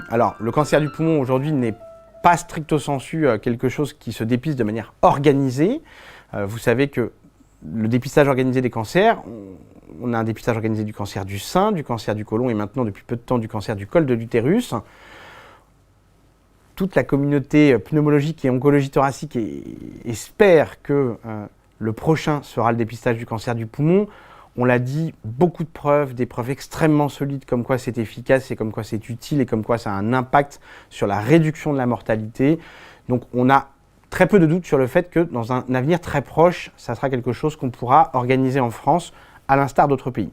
Alors, le cancer du poumon aujourd'hui n'est pas stricto sensu quelque chose qui se dépiste de manière organisée. Vous savez que le dépistage organisé des cancers, on a un dépistage organisé du cancer du sein, du cancer du côlon et maintenant depuis peu de temps du cancer du col de l'utérus. Toute la communauté pneumologique et oncologie thoracique espère que le prochain sera le dépistage du cancer du poumon. On l'a dit, beaucoup de preuves, des preuves extrêmement solides comme quoi c'est efficace et comme quoi c'est utile et comme quoi ça a un impact sur la réduction de la mortalité. Donc on a très peu de doutes sur le fait que dans un avenir très proche, ça sera quelque chose qu'on pourra organiser en France à l'instar d'autres pays.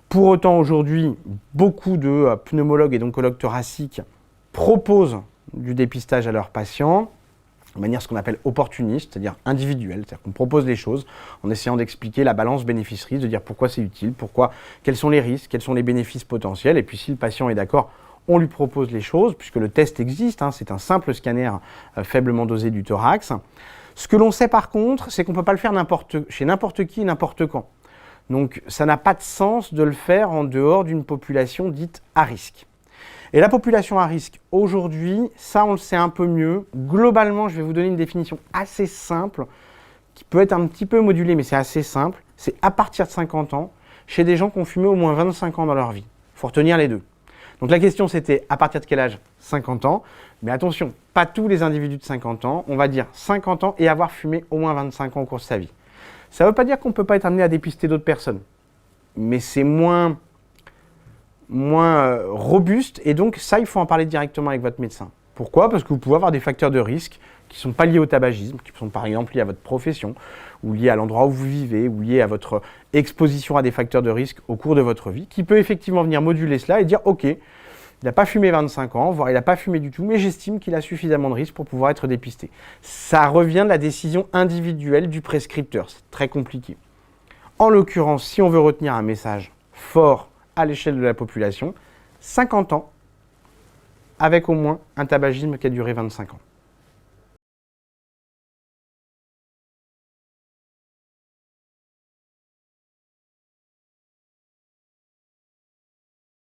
Pour autant, aujourd'hui, beaucoup de pneumologues et d'oncologues thoraciques proposent du dépistage à leurs patients de manière ce qu'on appelle opportuniste, c'est-à-dire individuelle, c'est-à-dire qu'on propose les choses en essayant d'expliquer la balance bénéfice-risque, de dire pourquoi c'est utile, quels sont les risques, quels sont les bénéfices potentiels, et puis si le patient est d'accord, on lui propose les choses, puisque le test existe, c'est un simple scanner faiblement dosé du thorax. Ce que l'on sait par contre, c'est qu'on ne peut pas le faire chez n'importe qui, n'importe quand. Donc ça n'a pas de sens de le faire en dehors d'une population dite à risque. Et la population à risque, aujourd'hui, ça on le sait un peu mieux. Globalement, je vais vous donner une définition assez simple, qui peut être un petit peu modulée, mais c'est assez simple. C'est à partir de 50 ans, chez des gens qui ont fumé au moins 25 ans dans leur vie. Il faut retenir les deux. Donc la question c'était, à partir de quel âge? 50 ans. Mais attention, pas tous les individus de 50 ans. On va dire 50 ans et avoir fumé au moins 25 ans au cours de sa vie. Ça ne veut pas dire qu'on ne peut pas être amené à dépister d'autres personnes. Mais c'est moins robuste, et donc ça, il faut en parler directement avec votre médecin. Pourquoi? Parce que vous pouvez avoir des facteurs de risque qui ne sont pas liés au tabagisme, qui sont par exemple liés à votre profession, ou liés à l'endroit où vous vivez, ou liés à votre exposition à des facteurs de risque au cours de votre vie, qui peut effectivement venir moduler cela et dire « Ok, il n'a pas fumé 25 ans, voire il n'a pas fumé du tout, mais j'estime qu'il a suffisamment de risques pour pouvoir être dépisté. » Ça revient de la décision individuelle du prescripteur, c'est très compliqué. En l'occurrence, si on veut retenir un message fort à l'échelle de la population, 50 ans, avec au moins un tabagisme qui a duré 25 ans.